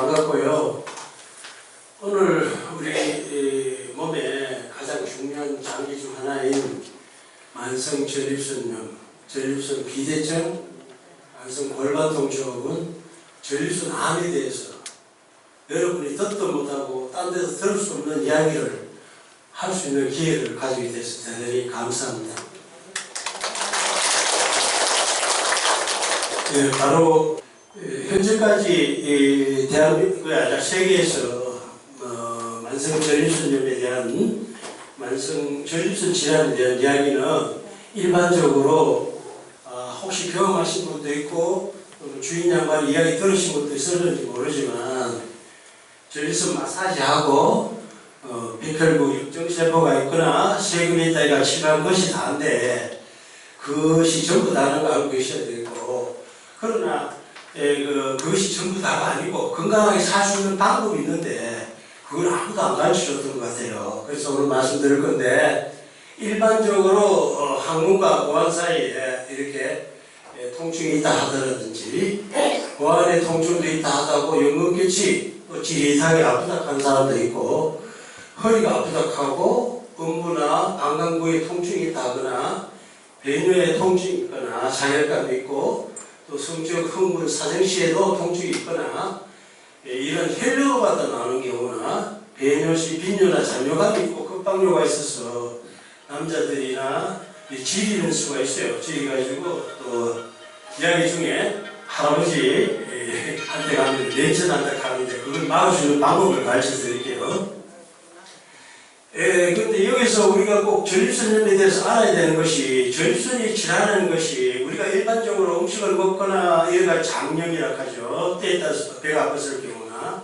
반갑고요. 오늘 우리 몸에 가장 중요한 장기 중 하나인 만성 전립선염, 전립선 비대증, 만성 골반통증은 전립선 암에 대해서 여러분이 듣도 못하고 딴 데서 들을 수 없는 이야기를 할 수 있는 기회를 가지게 돼서 대단히 감사합니다. 바로 현재까지 대한민국이 아니라 세계에서 만성 전립선염에 대한 만성 전립선 질환에 대한 이야기는 일반적으로 혹시 경험하신 분도 있고 주인 양반 이야기 들으신 분도 있었는지 모르지만 전립선 마사지하고 백혈구 육정세포가 있거나 세균이 있다가 치료한 것이 다인데 그것이 전부 다른 거 알고 계셔야 되고, 그러나 그것이 전부 다가 아니고 건강하게 살 수 있는 방법이 있는데 그걸 아무도 안 가르쳐줬던 것 같아요. 그래서 오늘 말씀드릴 건데, 일반적으로 항문과 고환 사이에 이렇게 통증이 있다 하더라든지 고환에 통증도 있다 하다고 연근개치 또 지릿하게 아프다 하는 사람도 있고, 허리가 아프다 하고 음부나 방광부에 통증이 있다 하거나 배뇨에 통증이 있거나 자결감이 있고 또 성적 흥분 사정시에도 통증이 있거나 이런 혈뇨가 더 나오는 경우나 배뇨시 빈뇨나 잔뇨감이 있고 급박뇨가 있어서 남자들이나 지리는 수가 있어요. 지리가지고 또 이야기 중에 할아버지한테 가면 렌즈한테 가는데 그걸 막을 수 있는 방법을 가르쳐 드릴게요. 근데 여기서 우리가 꼭 전립선염에 대해서 알아야 되는 것이, 전립선이 질환하는 것이 우리가 일반적으로 음식을 먹거나 여기가 장염이라고 하죠. 때에 따라서 배가 아팠을 경우나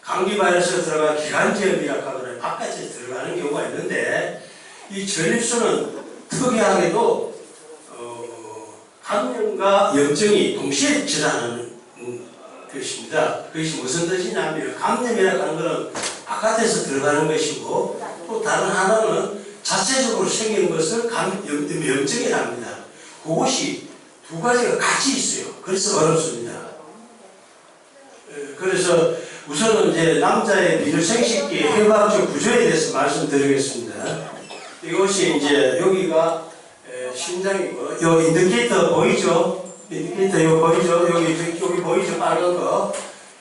감기 바이러스가 들어가 기관지염이라고 하거나 바깥에 들어가는 경우가 있는데, 이 전립선은 특이하게도 감염과 염증이 동시에 질환하는 것입니다. 그것이 무슨 뜻이냐면, 감염이라고 하는 것은 바깥에서 들어가는 것이고 또 다른 하나는 자체적으로 생기는 것을 염증이라고 합니다. 그것이 두 가지가 같이 있어요. 그래서 어렵습니다. 그래서 우선은 이제 남자의 비뇨생식기 해부학적 구조에 대해서 말씀드리겠습니다. 이것이 이제 여기가 심장이고, 요 인디케이터 보이죠? 인디케이터 요 보이죠? 여기 보이죠? 빨간 거.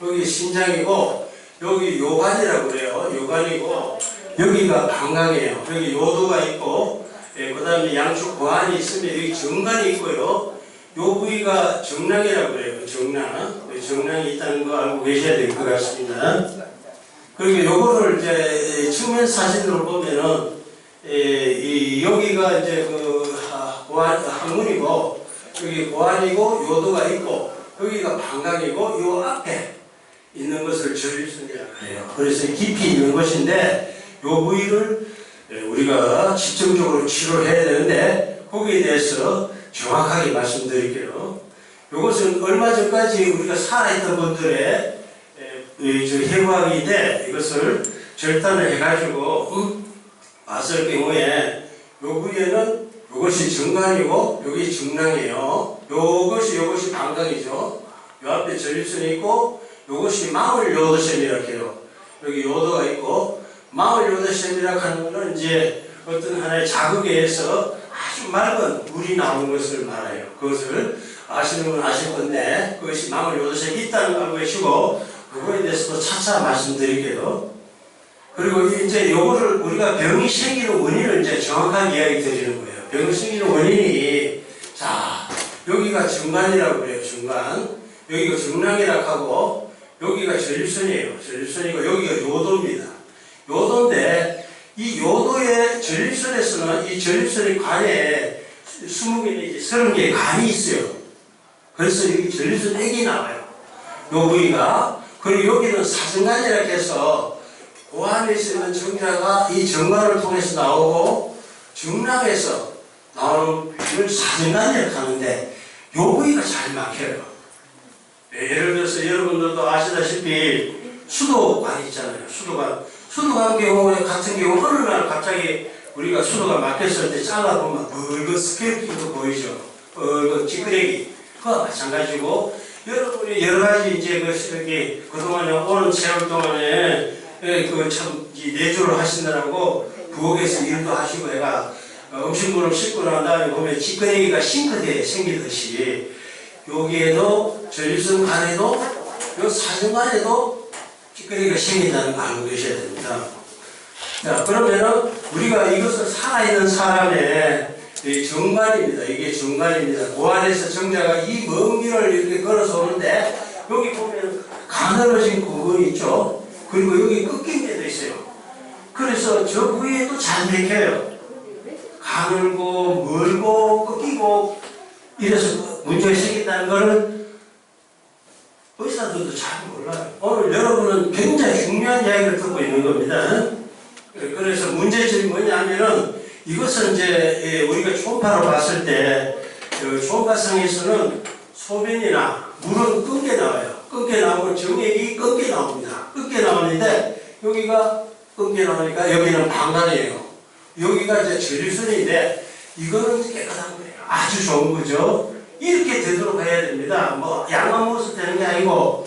여기 심장이고, 여기 요관이라고 그래요. 요관이고, 여기가 방광이에요. 여기 요도가 있고, 그 다음에 양쪽 고환이 있으면 여기 정관이 있고요. 요 부위가 정낭이라고 그래요. 정낭. 정낭이 있다는 거 알고 계셔야 될 것 같습니다. 그리고 요거를 이제 측면 사진으로 보면은, 여기가 이제 고환, 항문이고, 여기 고환이고, 요도가 있고, 여기가 방광이고, 요 앞에 있는 것을 전립선이라고 해요. 그래서 깊이 있는 것인데, 요 부위를 우리가 집중적으로 치료를 해야 되는데, 거기에 대해서 정확하게 말씀드릴게요. 이것은 얼마 전까지 우리가 살아있던 분들의 해부학인데, 이것을 절단을 해가지고 봤을 경우에 요 부위에는 이것이 정관이고 여기 정낭이에요. 요것이 방광이죠. 요 앞에 전립선이 있고, 요것이 망울요도샘이라고 해요. 여기 요도가 있고, 망울요도샘이라고 하는 것은 이제 어떤 하나의 자극에 의해서 아주 맑은 물이 나오는 것을 말해요. 그것을 아시는 분 아실 건데, 그것이 망울요도샘이 있다는 걸 알고 계시고, 그거에 대해서도 차차 말씀드릴게요. 그리고 이제 요거를 우리가 병이 생기는 원인을 이제 정확하게 이야기 드리는 거예요. 병이 생기는 원인이, 자, 여기가 정관이라고 그래요. 정관. 여기가 정낭이라고 하고, 여기가 전립선이에요. 전립선이고, 여기가 요도입니다. 요도인데, 이 요도의 전립선에서는 이 전립선의 관에 20개, 30개의 관이 있어요. 그래서 여기 전립선 액이 나와요. 요 부위가. 그리고 여기는 사정관이라고 해서 고환에 있는 정자가 이 정관을 통해서 나오고, 정낭에서 나오는 부위를 사정관이라고 하는데, 요 부위가 잘 막혀요. 예를 들어서 여러분들도 아시다시피 수도관 있잖아요. 수도관 경우에 같은 경우 어느 날 갑자기 우리가 수도가 막혔을 때 잘라보면 붉은 스켈레톤도 보이죠. 붉은 찌끄레기. 그와 마찬가지고 여러분이 여러 가지 이제 그동안에 오는 세월 동안에 참 내조를 하시느라고 부엌에서 일도 하시고 해가 음식물을 씻고 난 다음에 보면 찌꺼기가 싱크대에 생기듯이 여기에도 전립선 간에도 요 사정간에도 찌꺼기가 생긴다는 거 알고 계셔야 됩니다. 자, 그러면은 우리가 이것을 살아있는 사람의 정관입니다. 이게 정관입니다. 그 안에서 정자가 이 먼 길을 이렇게 걸어서 오는데 여기 보면 가늘어진 부분이 있죠. 그리고 여기 꺾인 데도 있어요. 그래서 저 부위에도 잘 맥혀요. 가늘고 멀고 꺾이고 이래서 문제가 생긴다는 것을 의사들도 잘 몰라요. 오늘 여러분은 굉장히 중요한 이야기를 듣고 있는 겁니다. 그래서 문제점이 뭐냐면은 이것은 이제 우리가 초음파로 봤을 때 초음파상에서는 소변이나 물은 끈게 나와요. 끈게 나오고 정액이 끈게 나옵니다. 끈게 나오는데 여기가 끈게 나오니까 여기는 방광이에요. 여기가 이제 전립선인데 이거는 깨끗한 거예요. 아주 좋은 거죠. 이렇게 되도록 해야 됩니다. 뭐 양만 먹어서 되는 게 아니고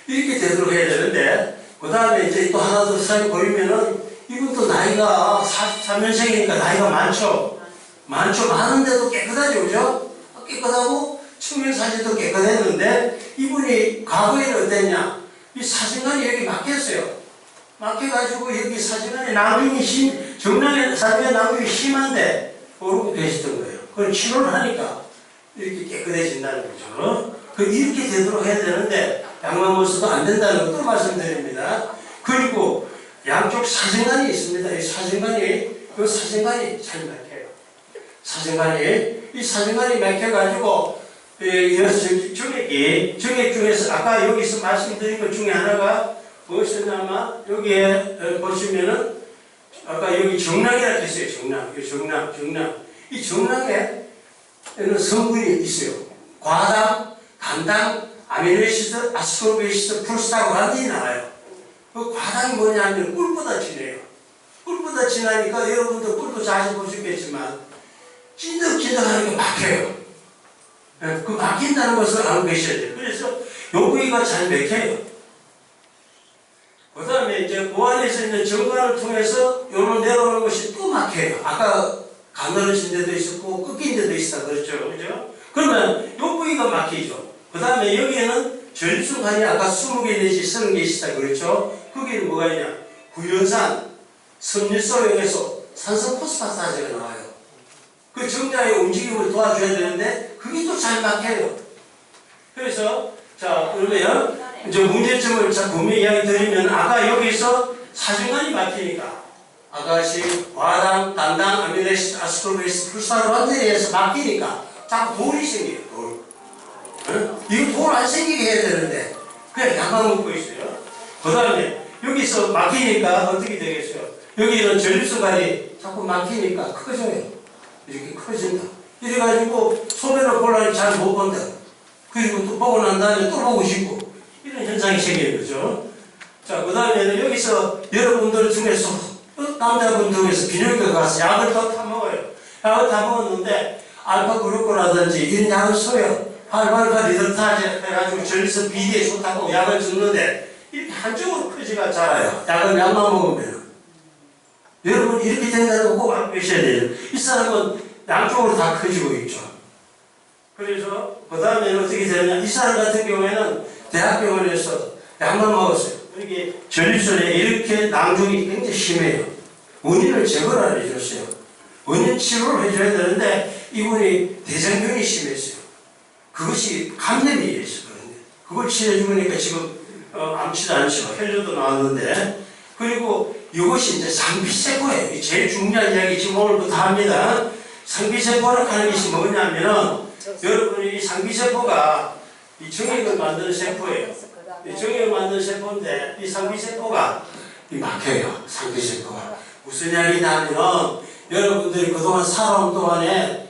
이렇게 되도록 해야 되는데 그 다음에 이제 또 하나 더 사람이 보이면은 이분도 나이가 43년생이니까 나이가 많죠. 많은데도 깨끗하죠, 그죠? 깨끗하고 측면사진도 깨끗했는데 이분이 과거에는 어땠냐? 이 사진관이 여기 막혔어요. 막혀가지고 여기 사진관에 나중이 정량의 사진관에 나중이 심한데 모르고 계시던 거예요. 그걸 치료를 하니까 이렇게 깨끗해진다는 거죠. 이렇게 되도록 해야 되는데 양만 먹어서도 안 된다는 것도 말씀드립니다. 그리고 양쪽 사진관이 있습니다. 이 사진관이 잘 막혀요. 이 사진관이 막혀가지고 정액 중에서 아까 여기서 말씀드린 것 중에 하나가 무엇이냐면 여기에 보시면은 아까 여기 정량이라고 했어요. 정량. 이 정량에는 성분이 있어요. 과당, 단당, 아미노에시드, 아스코르베이시드, 프로스타글란딘이 나와요. 그 과당이 뭐냐면 꿀보다 진해요. 꿀보다 진하니까 여러분도 꿀도 자주 보셨겠지만 찐득찐득하니까 막혀요. 그 막힌다는 것을 알고 계셔야 돼요. 그래서 여기가 잘 막혀요. 그 다음에 이제 그 안에서 있는 정관을 통해서 요로 내려오는 것이 또 막혀요. 아까 가늘어진 데도 있었고 꺾인 데도 있었다 그랬죠. 그죠? 그러면 요 부위가 막히죠. 그 다음에 여기에는 전립선관이 아까 20개 내지 30개 있었다 그랬죠. 거기는 뭐가 있냐? 구연산, 섬유소용에서 산소포스파타제가 나와요. 그 정자의 움직임을 도와줘야 되는데 그게 또 잘 막혀요. 그래서 자 그러면 이제 문제점을 자 분명히 이야기 드리면 아까 여기서 사진관이 막히니까 아가씨, 과당, 단당, 아미노에시드, 아스코르베이시드, 프로스타글란딘에서 막히니까 자꾸 돌이 생겨요. 돌. 이거 돌 안 생기게 해야 되는데 그냥 약만 먹고 있어요. 그 다음에 여기서 막히니까 어떻게 되겠어요? 여기는 전립선관이 자꾸 막히니까 커져요. 이렇게 커진다. 이래가지고 소변을 보려니 잘 못 본다. 그리고 또 보고 난 다음에 또 보고 싶고 이런 현상이 생기는 거죠. 자, 그 다음에는 여기서 여러분들 중에서 남자분 중에서 비뇨기과 가서 약을 더 타먹어요. 약을 타먹었는데 알파그루코라든지 이런 약을 써요. 알파알파 리더타제 해가지고 전립선 비대에 좋다고 약을 주는데 이렇게 한쪽으로 크지가 자라요. 약만 먹으면. 여러분 이렇게 된다는 거 꼭 알고 계셔야 돼요. 이 사람은 양쪽으로 다 커지고 있죠. 그래서 그 다음에는 어떻게 되냐. 이 사람 같은 경우에는 대학병원에서 약만 먹었어요. 이게 전립선에 이렇게 낭중이 굉장히 심해요. 원인을 제거를 해줬어요. 원인 치료를 해줘야 되는데 이분이 대장균이 심했어요. 그것이 감염이 있었거든요. 그걸 치료해주니까 지금 아무치도 않죠. 혈류도 나왔는데 그리고 이것이 이제 상비세포예요. 제일 중요한 이야기 지금 오늘부터 합니다. 상비세포라고 하는 것이 뭐냐면은 여러분이 이 상비세포가 이 정액을 만드는 세포예요. 이 정액을 만드는 세포인데 이 상비세포가 막혀요. 상비세포가 무슨 이야기냐면 여러분들이 그동안 살아온 동안에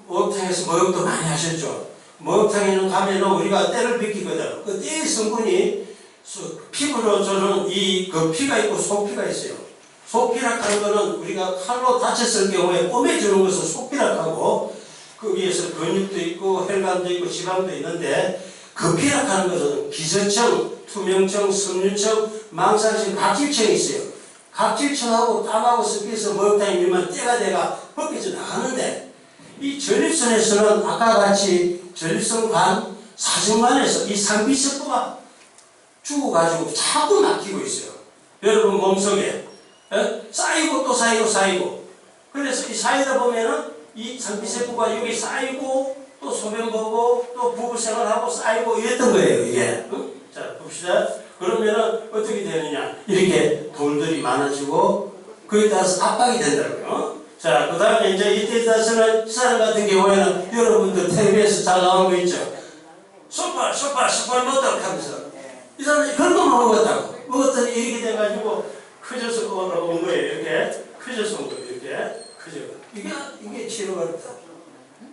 목욕탕에서 목욕도 많이 하셨죠. 목욕탕에는 가면은 우리가 때를 비키거든. 그 때의 성분이 피부로 저는 그 피가 있고 속피가 있어요. 속피락 하는 거는 우리가 칼로 다쳤을 경우에 꿰매주는 것을 속피락 하고 거기에서 근육도 있고 혈관도 있고 지방도 있는데 급히락하는 것은 기저청, 투명청, 섬유청, 망상청, 각질청이 있어요. 각질청하고 땀하고 섞여서 목욕탕에 밀면 때가 돼가 벗겨져 나가는데 이 전립선에서는 아까 같이 전립선 관, 사정관에서 이 상비세포가 죽어가지고 자꾸 막히고 있어요. 여러분 몸속에 쌓이고 또 쌓이고 그래서 이 쌓이다 보면은 이 상비세포가 여기 쌓이고 또 소변 보고 또 부부생활하고 쌓이고 이랬던 거예요 이게. 자 봅시다. 그러면은 어떻게 되느냐 이렇게 돌들이 많아지고 그에 따라서 압박이 된다고요. 자 그 다음에 이제 이때 따라서는 이 사람 같은 경우에는 여러분들 텔레비에서 잘 나오는 거 있죠. 소파 먹다고 하면서 이 사람이 그런 거 먹었더니 이렇게 돼가지고 커져서 온 거예요. 이렇게 커져서 온 거예요. 이렇게 커져. 이게 치료가 어렵다.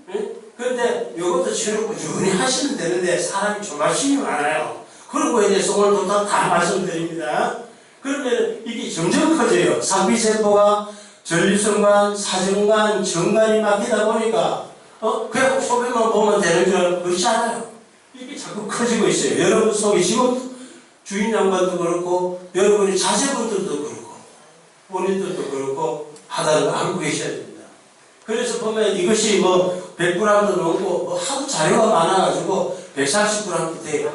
응? 그런데 이것도 치료 꾸준히 하시면 되는데 사람이 조바심이 많아요. 그런 거에 대해서 오늘도 다 말씀드립니다. 그러면 이게 점점 커져요. 상비세포가 전립선관, 사정관, 정관이 막히다 보니까 그냥 소변만 보면 되는 줄 그렇지 않아요. 이게 자꾸 커지고 있어요. 여러분 속에 지금 주인 양반도 그렇고 여러분이 자제분들도 그렇고 본인들도 그렇고 하다는 거 알고 계셔야 됩니다. 그래서 보면 이것이 뭐 100g도 넘고 뭐 하도 자료가 많아가지고 140g도 돼요.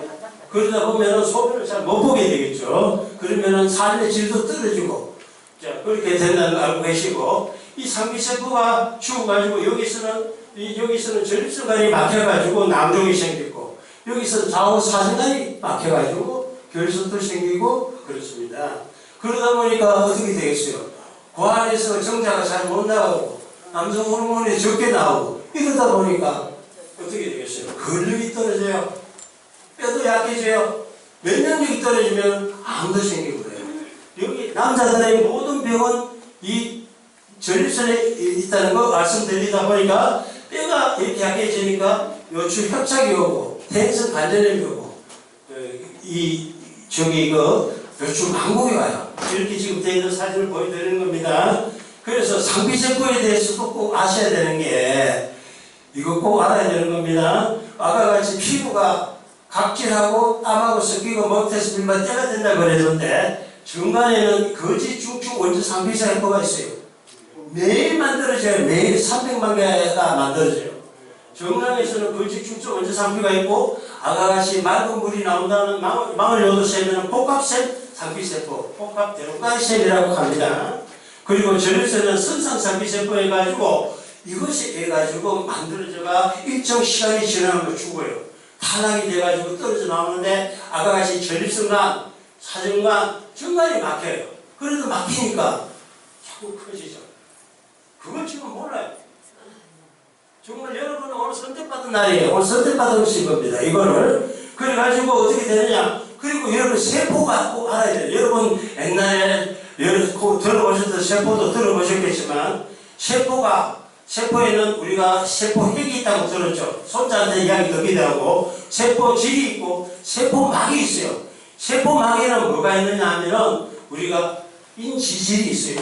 그러다 보면은 소변을 잘 못 보게 되겠죠. 그러면은 삶의 질도 떨어지고 자 그렇게 된다는 거 알고 계시고 이 상비세포가 죽어가지고 여기서는 전립선관이 막혀가지고 낭종이 생기고 여기서 좌우 사정관이 막혀가지고 결석도 생기고 그렇습니다. 그러다 보니까 어떻게 되겠어요? 그 안에서 정자가 잘 못 나가고 남성 호르몬이 적게 나오고 이러다 보니까 어떻게 되겠어요? 근력이 떨어져요. 뼈도 약해져요. 면역력이 떨어지면 암도 생기고 그래요. 여기 남자들의 모든 병은 이 전립선에 있다는 거 말씀드리다 보니까 뼈가 이렇게 약해지니까 요추 협착이 오고 대선 관절염이 오고 요추 망곡이 와요. 이렇게 지금 되어 있는 사진을 보여드리는 겁니다. 그래서 상비세포에 대해서도 꼭 아셔야 되는 게 이거 꼭 알아야 되는 겁니다. 아까 같이 피부가 각질하고 땀하고 섞이고 먹태서 밀면 때가 된다고 그랬는데 정관에는 거지 중축 원주 상비세포가 있어요. 매일 만들어져요. 매일 300만 개가 만들어져요. 정강에서는 거지 중축 원주 상비가 있고 아까 같이 맑은 물이 나온다는 망을 요도세면은 복합샘 상비세포, 복합 대로가이샘이라고 합니다. 그리고 전립선은 선상 상비세포 해가지고 이것이 해가지고 만들어져가 일정 시간이 지나면 죽어요. 탄압이 돼가지고 떨어져 나오는데 아까 같이 전립선관, 사정관, 정관이 막혀요. 그래도 막히니까 자꾸 커지죠. 그걸 지금 몰라요. 정말 여러분은 오늘 선택받은 날이에요. 오늘 선택받으신 겁니다. 이거를. 그래가지고 어떻게 되느냐. 그리고 여러분 세포가 꼭 알아야 돼요. 여러분 옛날에 들어보셨던 세포도 들어보셨겠지만 세포에는 우리가 세포핵이 있다고 들었죠. 손자한테 이야기 듣기도 하고 세포질이 있고 세포막이 있어요. 세포막에는 뭐가 있느냐 하면은 우리가 인지질이 있어요.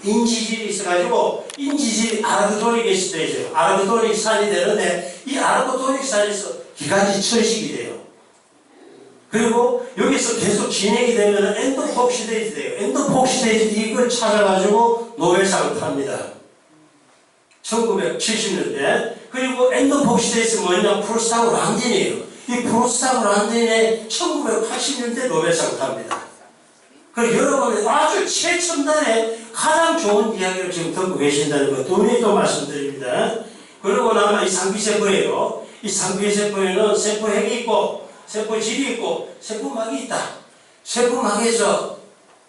인지질이 있어가지고 인지질이 아르고토닉이 되죠. 아르고토닉산이 되는데 이 아르고토닉산에서 기관지 천식이 돼요. 그리고 여기서 계속 진행이 되면 엔도폭시데이즈 돼요. 엔도폭시데이즈 이걸 찾아가지고 노벨상을 탑니다. 1970년대. 그리고 엔도폭시데이즈 뭐냐? 프로스타그란딘이에요. 이 프로스타그란딘에 1980년대 노벨상을 탑니다. 그리고 여러분이 아주 최첨단의 가장 좋은 이야기를 지금 듣고 계신다는 거 분명히 또 말씀드립니다. 그러고 나면 이 상비세포예요. 이 상비세포에는 세포핵이 있고 세포질이 있고 세포막이 있다. 세포막에서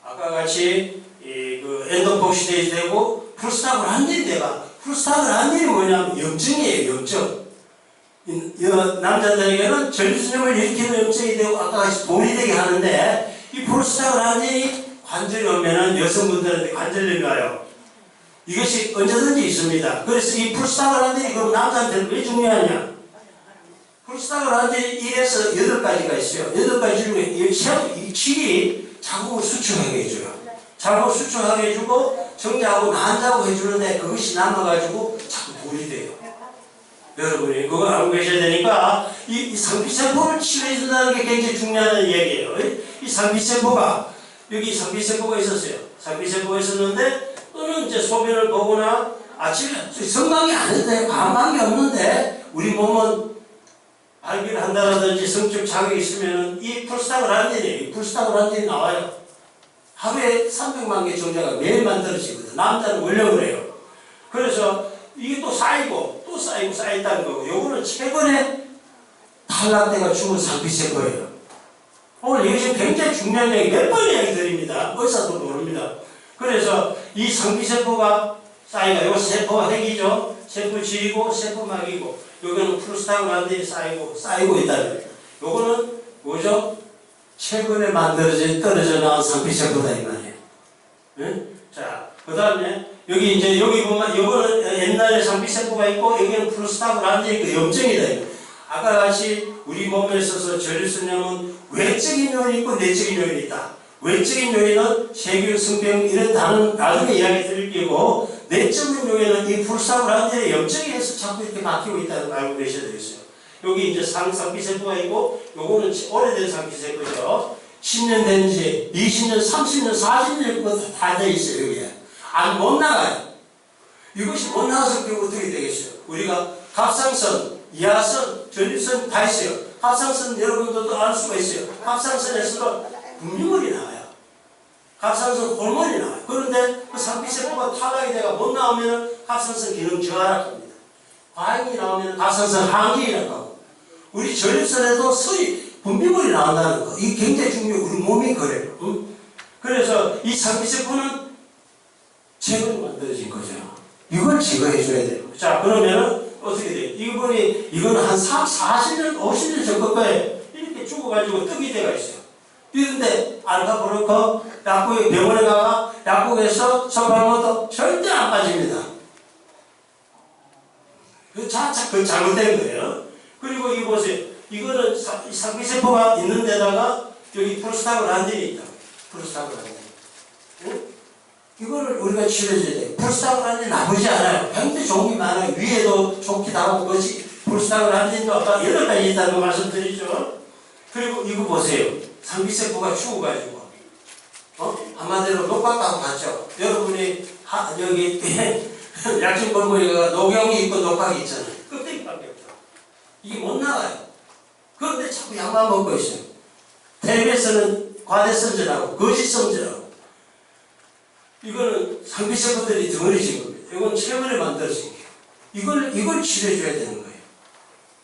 아까 같이 그 엔도폭시데이즈 되고 프로스타그란딘 되가 프로스타그란딘이 뭐냐면 염증이에요. 염증. 남자들에게는 전립선염을 일으키는 염증이 되고 아까 같이 돌이 되게 하는데 이 프로스타그란딘이 관절이 오면은 여성분들한테 관절염이 와요. 이것이 언제든지 있습니다. 그래서 이 프로스타그란딘이 그럼 남자한테는 왜 중요하냐? 프로스타그란딘이 1에서 8가지가 있어요. 8가지 중에 이 칠이 자궁을 수축하게 해줘요. 자궁을 수축하게 해주고 정자하고 난자하고 해주는데 그것이 남아가지고 자꾸 돌이 돼요. 여러분이 그거 알고 계셔야 되니까 이 상피세포를 치료해준다는 게 굉장히 중요한 얘기예요. 이 상피세포가 여기 상피세포가 있었어요. 상피세포가 있었는데 또는 이제 소변을 보거나 아침에 성관계 아닌데 관관계 없는데 우리 몸은 발기를 한다라든지 성적 자극이 있으면 이 프로스타글란딘이 나와요. 하루에 300만 개 정자가 매일 만들어지거든. 남자는 원래 그래요. 그래서 이게 또 쌓이고 또 쌓이고 쌓였다는 거고, 요거는 최근에 탈락돼가 죽은 상피세포예요. 오늘 이것이 굉장히 중요한 얘기, 몇 번 이야기 드립니다. 의사도 모릅니다. 그래서 이 상피세포가 쌓이가, 요거 세포가 핵이죠. 세포질이고 세포막이고, 여기는 프로스타글란딘이 쌓이고 있다는 거예요. 요거는 뭐죠? 최근에 떨어져 나온 상피세포다 이 말이에요. 네? 자, 그 다음에 여기 이제 여기 보면 요거는 옛날에 상피세포가 있고 여기는 프로스타글란딘이 있고 염증이다. 아까 같이 우리 몸에 있어서 저리순염은 외적인 요인이 있고 내적인 요인이 있다. 외적인 요인은 세균, 성병 이런 다른 나중에 이야기 드릴 거고, 내적인 요인은 이 프로스타글란딘의 염증이 해서 자꾸 이렇게 바뀌고 있다는 걸 알고 계셔야 되겠어요. 여기 이제 상피세포가 있고, 요거는 오래된 상피세포죠. 10년 된지 20년, 30년, 40년 다 돼 있어요. 여기에 못 나가요. 이것이 못 나가서 그게 어떻게 되겠어요? 우리가 갑상선, 이하선, 전립선 다 있어요. 갑상선 여러분들도 알 수가 있어요. 갑상선에서도 분비물이 나와요. 갑상선 호르몬이 나와요. 그런데 그 상피세포가 타락이 돼가 못 나오면 갑상선 기능 저하락합니다. 과잉이 나오면 갑상선 항기라고 하고, 우리 전립선에도 분비물이 나온다는 거, 이게 굉장히 중요해요. 우리 몸이 그래요. 응? 그래서 이 상피세포는 최근에 만들어진 거죠. 이걸 제거해줘야 돼요. 자, 그러면은 어떻게 돼요? 이거는 한 40년, 50년 전것 거예요. 이렇게 죽어가지고 떡이 돼가 있어요. 이런데 알파 브로커 약국에 병원에 가가 약국에서 처방한 것도 절대 안 빠집니다. 그 잘못된 거예요. 그리고 이 보세요. 이거는 상피세포가 있는 데다가 여기 프로스타글란딘이 있다. 프로스타글란딘. 응? 이거를 우리가 치료해줘야 돼요. 프로스타글란딘 나쁘지 않아요. 굉장히 좋은 게 많아요. 위에도 좋기도 하고, 그것이 프로스타글란딘도 아까 8가지 있다는 거 말씀드리죠. 그리고 이거 보세요. 상피세포가 죽어가지고, 한마디로 녹박하고 같죠. 여러분이 여기 약진 골목에 녹용이 있고 녹박이 있잖아요. 껍데기밖에 없죠. 이게 못 나가요. 그런데 자꾸 약만 먹고 있어요. 텔레비에서는 과대성전하고 거짓성전하고, 이거는 상피세포들이 덩어리진 겁니다. 이건 최근에 만들어진 거예요. 이걸 치료해줘야 되는 거예요.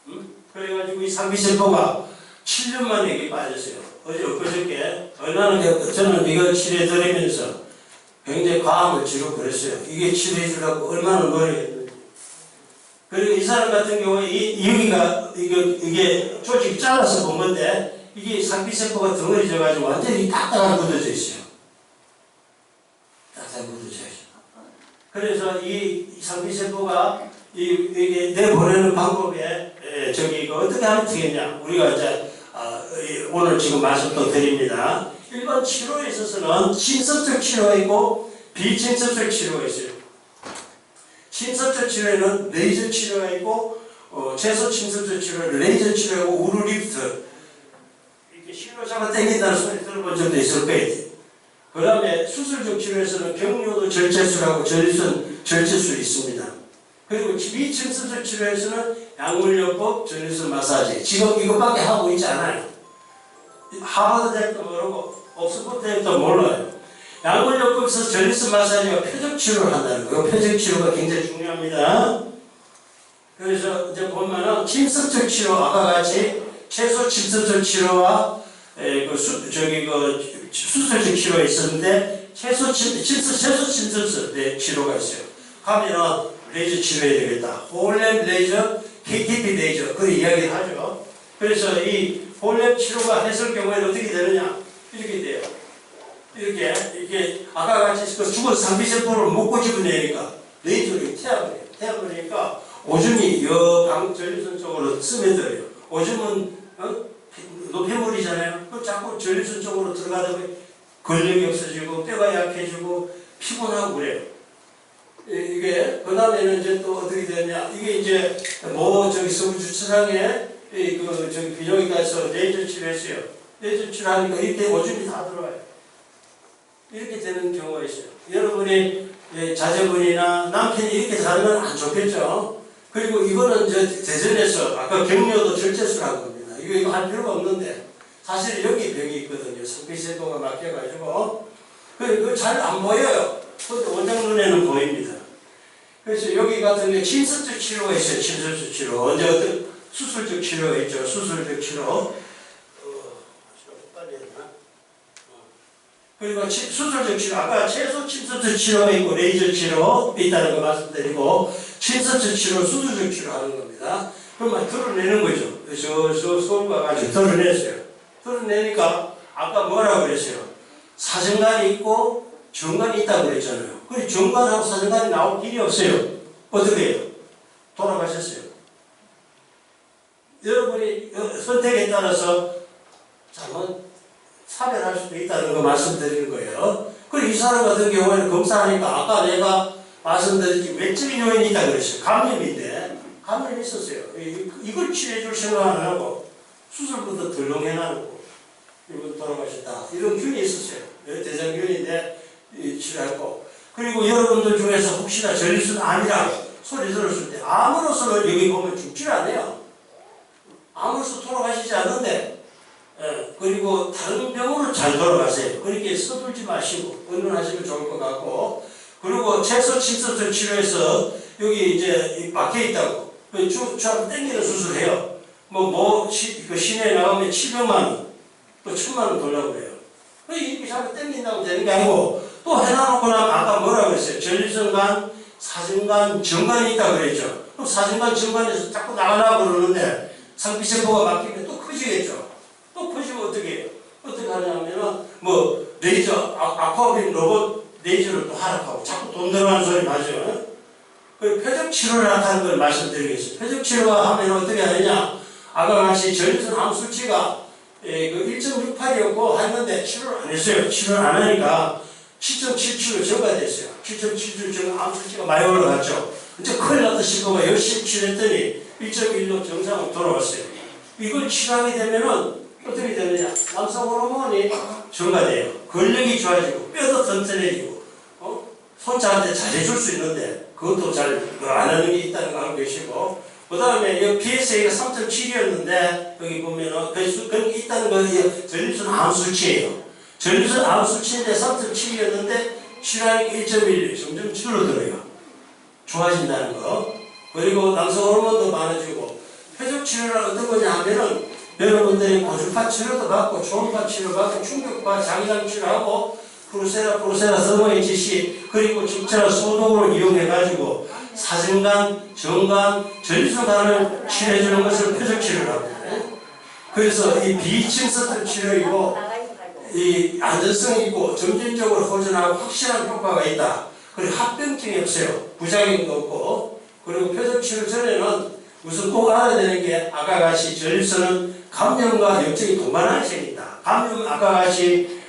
응? 그래가지고 이 상피세포가 7년 만에 이게 빠졌어요. 그저께 얼마나 저는 이걸 치료해드리면서 굉장히 과음을 치고 그랬어요. 이게 치료해주려고 얼마나 노력했는지. 그리고 이 사람 같은 경우에 여기가 이게 조직이 잘라서 본 건데, 이게 상피세포가 덩어리져가지고 완전히 딱딱하게 굳어져 있어요. 딱딱하게 굳어져 있어요. 그래서 이 상피세포가 이게 내보내는 방법에 어떻게 하면 되겠냐. 우리가 이제 오늘 지금 말씀도 드립니다. 일반 치료에 있어서는 침습적 치료가 있고 비침습적 치료가 있어요. 침습적 치료에는 레이저 치료가 있고, 최소 침습적 치료는 레이저 치료하고 우르리프트, 이렇게 실로 잡아 당긴다는 소리 들어본 적도 있을 거예요. 그 다음에 수술적 치료에서는 경료도 절제술하고 전립선 절제술이 있습니다. 그리고 비침습적 치료에서는 약물요법, 전립선 마사지, 지금 이것밖에 하고 있지 않아요. 하버드 대학도 모르고 옥스퍼드 대학도 몰라요. 약물요법에서 전립선 마사지가 표적 치료를 한다는 거예요. 표적 치료가 굉장히 중요합니다. 그래서 이제 보면은 침습적 치료, 아까 같이 최소 침습적 치료와 수술적 치료가 있었는데, 최소 침습적 치료가 있어요. 가면은 레이저 치료해야 되겠다. 홀렘 레이저, KTP 레이저, 그 이야기를 하죠. 그래서 이 홀렘 치료가 했을 경우에는 어떻게 되느냐? 이렇게 돼요. 이렇게 아까 같이 그 죽은 상피세포를 못 꼬집어내니까 레이저를 태워버리니까 오줌이 전립선 쪽으로 스며들어요. 오줌은 노폐물이잖아요. 그 자꾸 전립선 쪽으로 들어가다 보니 근력이 없어지고 뼈가 약해지고 피곤하고 그래요. 이게 그 다음에는 이제 또 어떻게 되냐? 이게 이제 뭐 저기 서울 주차장에 그 저기 비용이 가서 레이저 치료했어요. 레이저 치료하니까 이때 오줌이 다 들어와요. 이렇게 되는 경우가 있어요. 여러분이 자제분이나 남편이 이렇게 자면 안 좋겠죠. 그리고 이거는 이제 대전에서 아까 격려도 절제술한 겁니다. 이거 할 필요가 없는데 사실 여기 병이 있거든요. 성피세포가 막혀가지고 그거 잘 안 보여요. 근데 원장 눈에는 보입니다. 그래서 여기 같은 게 침습적 치료가 있어요. 침습적 치료. 언제 어떤 수술적 치료가 있죠. 수술적 치료. 빨리 했나? 그리고 수술적 치료. 아까 최소 침습적 치료가 있고 레이저 치료 있다는 거 말씀드리고 침습적 치료, 수술적 치료 하는 겁니다. 그러면 드러내는 거죠. 저 서울과 같이 드러냈어요. 드러내니까 아까 뭐라고 그랬어요? 사정관이 있고 정관이 있다고 그랬잖아요. 그래 정관하고 사정관이 나올 길이 없어요. 어떻게 해요? 돌아가셨어요. 여러분이 선택에 따라서 잘못 사별할 수도 있다는 거 말씀드리는 거예요. 그리고 이 사람 같은 경우에는 검사하니까 아까 내가 말씀드렸지 외적인 요인이 있다고 그랬어요. 감염인데 감염이 있었어요. 이걸 치료해 줄 생각 안 하고 수술부터 덜렁해놔놓고 이분 돌아가셨다. 이런 균이 있었어요. 대장균인데 치료했고 그리고 여러분들 중에서 혹시나 전립선 암이라고 소리 들었을 때 암으로서는 여기 보면 죽질 않아요. 암으로서 돌아가시지 않는데 그리고 다른 병으로 잘 돌아가세요. 그렇게 서둘지 마시고 의논하시면 좋을 것 같고 그리고 최소 침습적 치료에서 여기 이제 막혀 있다고 쭉 당기는 수술해요. 그 시내에 나가면 700만 원, 또 1000만 원 돌라고 그래요. 이렇게 자꾸 당긴다고 되는 게 아니고 또 해놔놓고 나면 아까 뭐라고 그랬어요? 전립선관, 사정관, 정관이 있다고 그랬죠. 그럼 사정관, 정관에서 자꾸 나가려고 그러는데 상피세포가 막히면 또 커지겠죠. 또 커지면 어떻게 해요? 어떻게 하냐면은 레이저, 아쿠아빈 로봇 레이저를 또 하락하고 자꾸 돈 들어가는 소리 나죠. 그 표적 치료를 하는 걸 말씀드리겠습니다. 표적 치료가 하면 어떻게 하느냐? 아까 같이 전립선 암 수치가 1.68이었고 했는데 치료를 안 했어요. 치료를 안 하니까 7.77로 증가됐어요. 7.77 증가 암 수치가 많이 올라갔죠. 이제 큰일 났다 싶어가 열심히 치료했더니 1.1로 정상으로 돌아왔어요. 이걸 치료하게 되면은 어떻게 되느냐? 남성 호르몬이 증가돼요. 근력이 좋아지고 뼈도 튼튼해지고 손자한테 잘해줄 수 있는데 그것도 잘 안 하는 게 있다는 거 알고 계시고 그 다음에 이 PSA가 3.7이었는데 여기 보면은 그런 게 있다는 거 전립선 암 수치예요. 전립선 암 수치인데 3.7이었는데 치료하니까 1.1 점점 줄어들어요. 좋아진다는 거. 그리고 남성 호르몬도 많아지고 표적 치료를 어떤 거냐 하면은 여러분들이 고주파 치료도 받고 초음파 치료 받고 충격파 장기장 치료하고 프루세라 서머이지시 그리고 적절한 소독을 이용해가지고 사정관, 정관, 전립선관을 치료해주는 것을 표적 치료라고 해요. 그래서 이 비침습적 치료이고 이 안전성이 있고 점진적으로 호전하고 확실한 효과가 있다. 그리고 합병증이 없어요. 부작용도 없고 그리고 표적 치료 전에는 우선 꼭 알아야 되는 게 아까 같이 전립선은 감염과 염증이 동반하게 생긴다. 감염 아까 같이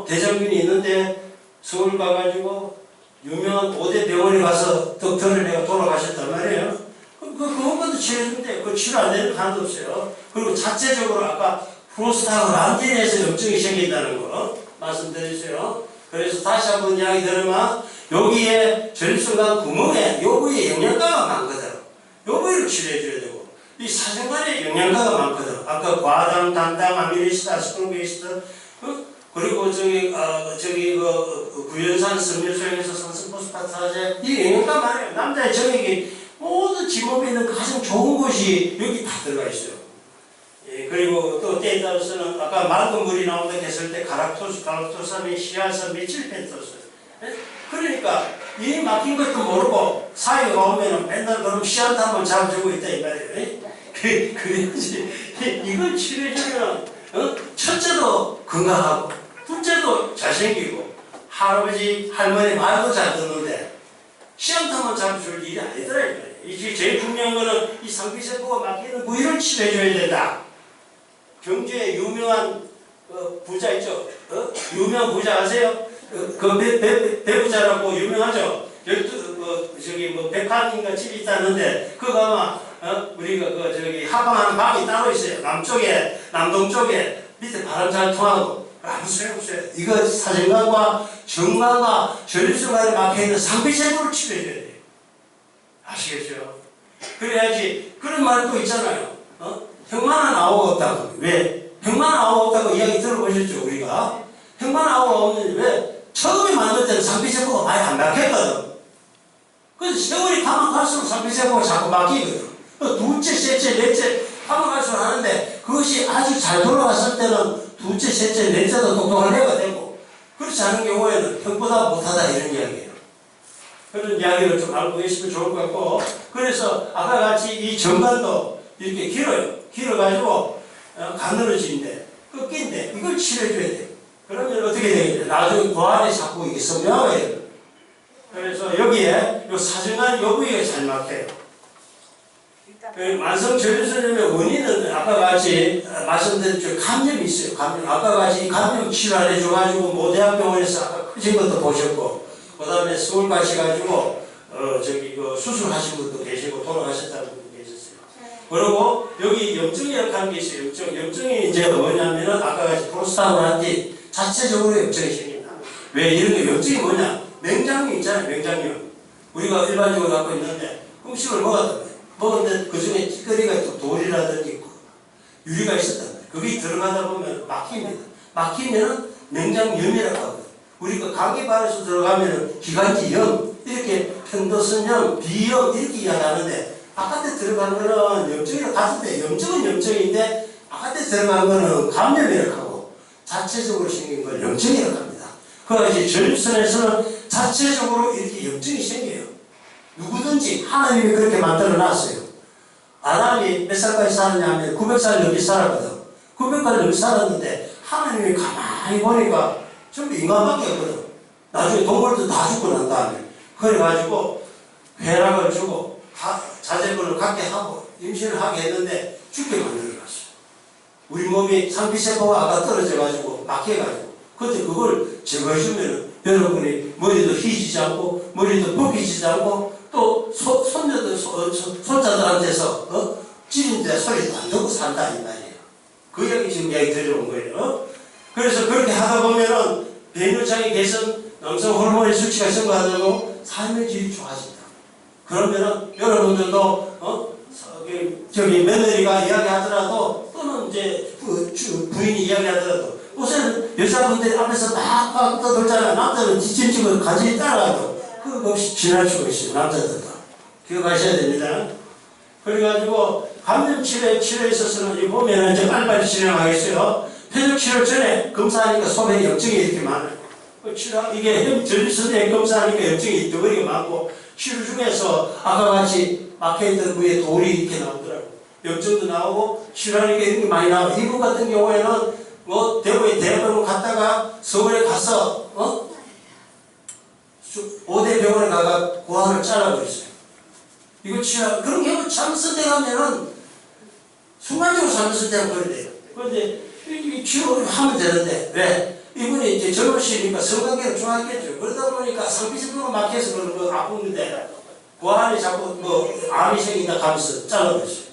대장균이 있는데 서울 가가지고 유명한 5대 병원에 가서 덕터를 내가 돌아가셨단 말이에요. 그것도 치료해주는데 그 치료 안 되는 거 하나도 없어요. 그리고 자체적으로 아까 프로스타그란딘에서 염증이 생긴다는 거 말씀드렸어요. 그래서 다시 한번 이야기 들으면 여기에 전립선관 구멍에 요 부위에 영양가가 많거든. 요 부위를 치료해줘야 되고 이 사정관에 영양가가 많거든. 아까 과당, 단당, 아미노시드, 아스코르베이시드 그리고 구연산, 섬유소용에서 산성포스파트아제 이 영양가 많아요. 남자의 정액이 모든 지몸에 있는 가장 좋은 것이 여기 다 들어가 있어요. 예, 그리고 또 때에 따라서는 아까 맑은 물이 나온다 했을 때 갈락토사민, 시아산, 메칠펜토스. 예? 그러니까 이 막힌 것도 모르고 사이가 오면은 맨날 그럼 시한탄만 잡아주고 있다 이 말이에요. 예? 그래야지 이걸 치료해주면 첫째도 건강하고 둘째도 잘생기고 할아버지 할머니 말도 잘 듣는데 시한탄만 잡아줄 일이 아니더라 이 말이에요. 이게 제일 중요한 거는 이 상피세포가 막히는 부위를 치료해줘야 된다. 경주에 유명한 부자 있죠? 유명한 부자 아세요? 그 배부자라고 유명하죠? 백화인가 집이 있다는데, 그거 아마, 우리가 합방하는 방이 따로 있어요. 남쪽에, 남동쪽에, 밑에 바람 잘 통하고. 보세요. 이거 사정관과 정관과 전립선관에 막혀있는 상피세포를 치료해줘야 돼요. 아시겠죠? 그래야지, 그런 말도 있잖아요. 흑마는 아우가 없다고. 왜? 흑마는 아우가 없다고 이야기 들어보셨죠, 우리가? 흑마는 아우가 없는데, 왜? 처음에 만들 때는 상피세포가 많이 안 막혔거든. 그래서 세월이 가면 갈수록 상피세포가 자꾸 막히거든. 둘째, 셋째, 넷째 가면 갈수록 하는데, 그것이 아주 잘 돌아갔을 때는 둘째, 셋째, 넷째도 똑똑한 애가 되고, 그렇지 않은 경우에는 흑보다 못하다 이런 이야기예요. 그런 이야기를 좀 알고 계시면 좋을 것 같고, 그래서 아까 같이 이 정관도 이렇게 길어요. 길어가지고 가늘어지는데, 꺾인데, 이걸 치료해줘야 돼요. 그러면 어떻게 되겠냐? 나중에 고안에 자꾸 이게 성장해요. 그래서 여기에 요 사정관 요 부위가 잘 막혀요. 만성 전립선염의 원인은 아까 같이 말씀드린 감염이 있어요. 감염. 아까 같이 감염 치료를 해줘가지고 모대학병원에서 아까 크신 것도 보셨고, 그 다음에 서울 가셔가지고 수술하신 분도 계시고 돌아가셨다는 분도 계셨어요. 그리고 여기 염증이라고 하는 게 있어요. 염증이 이제 뭐냐면은 아까 같이 프로스타그란딘 자체적으로 염증이 생긴다. 왜 이런 게 염증이 뭐냐? 맹장염 있잖아요. 맹장염. 우리가 일반적으로 갖고 있는데 음식을 먹었는데 그 중에 찌꺼기가 또 돌이라든지 유리가 있었단 말이에요. 그게 들어가다 보면 막힙니다. 막히면은 맹장염이라고 하거든요. 우리가 감기발에서 들어가면은 기관지염, 이렇게 편도선염, 비염 이렇게 이야기하는데, 바깥에 들어간 거는 염증이라고 하는데, 염증은 염증인데 바깥에 들어간 거는 감염이라고 하고 자체적으로 생긴 걸 염증이라고 합니다. 그래서 전립선에서는 자체적으로 이렇게 염증이 생겨요. 누구든지 하나님이 그렇게 만들어 놨어요. 아담이 몇 살까지 살았냐면 900살 넘게 살았거든. 900살 넘게 살았는데 하나님이 가만히 보니까 전부 인간밖에 없거든. 나중에 동물도 다 죽고 난 다음에. 그래가지고 회락을 주고 자제분을 갖게 하고 임신을 하게 했는데 죽게 만들어놨어요. 우리 몸이 상피세포가 아까 떨어져가지고 막혀가지고, 그때 그걸 제거해주면 여러분이 머리도 휘지지 않고 머리도 벗기지지 않고 또 손자들한테서 찌른데 소리도 안 듣고 산다 이 말이에요. 그 얘기 지금 이야기 들려온 거예요. 그래서 그렇게 하다 보면은 배뇨장이 개선, 남성 호르몬의 수치가 증가하고 삶의 질이 좋아진다. 그러면은 여러분들도 며느리가 이야기하더라도 또는 이제 부인이 이야기하더라도 우선 여자분들이 앞에서 막 떠들잖아요. 남자는 뒷짐지고 간신히 따라가도 그거 없이 지날 수가 있어요. 남자들도 기억하셔야 됩니다. 그래가지고 감염 치료에 있어서는 이 보면은 이제 빨리빨리 진행하겠어요. 폐적 치료 전에 검사하니까 소변 염증이 이렇게 많아요. 이게 전립선에 검사하니까 염증이 덩어리가 많고, 치료 중에서 아까 같이 막혀있던 부위에 돌이 이렇게 나오더라고요. 염증도 나오고 치료하니까 이런 게 많이 나와요. 이분 같은 경우에는 대구에 대학병원 갔다가 서울에 가서 5대 병원에 가가 고환을 잘라버렸어요. 이거 그런 경우 잘못선택 하면은 순간적으로 잘못선택하면 그래 돼요. 그런데 이 치료를 하면 되는데, 왜? 이분이 이제 젊으시니까 성관계가 좋아했겠죠. 그러다 보니까 상피세포가 막혀서 그런 거 아픈데, 고환이 자꾸 암이 생긴다 하면서 잘라버렸어요.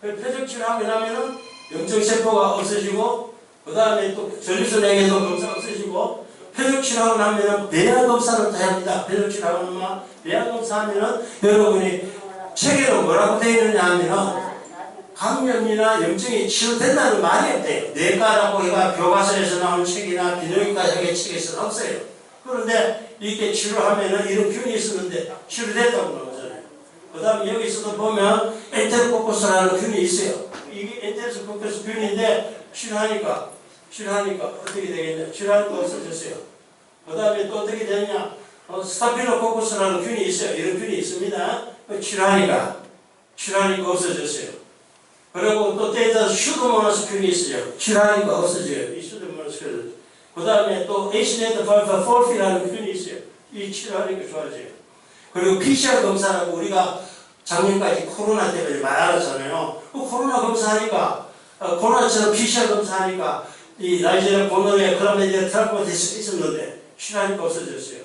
폐적 치료하고 나면은 염증세포가 없어지고, 그 다음에 또 전립선에게도 검사가 없어지고, 폐적 치료하고 나면은 배양 검사를 다 합니다. 폐적 치료하고 나면 배양 검사하면은 여러분이 책에는 뭐라고 되어 있느냐 하면은 감염이나 염증이 치료된다는 말이 없대요. 내과라고 해가 교과서에서 나온 책이나 비뇨기과 책에서는 없어요. 그런데 이렇게 치료하면은 이런 균이 있었는데 치료됐다고 나오잖아요. 그 다음에 여기서도 보면 엔테로코커스라는 균이 있어요. 이게 엔테로코커스 균인데 치료하니까 어떻게 되겠냐? 치료하니까 없어졌어요. 그 다음에 또 어떻게 되느냐? 스타필로코커스라는 균이 있어요. 이런 균이 있습니다. 치료하니까 없어졌어요. 그리고 또 때에다 슈도모나스 균이 있어요. 치료하니까 없어져요. 이 슈도모나스 균. 그 다음에 또 에이시네트 폴피라는 균이 있어요. 이 치료하니까 좋아져요. 그리고 PCR 검사라고 우리가 작년까지 코로나 때문에 많이 알았잖아요. 그 코로나 검사하니까 코로나처럼 PCR 검사하니까 이 나이제리아 고노리아 클라미디아 트라코마티스 있었는데 치료하니까 없어졌어요.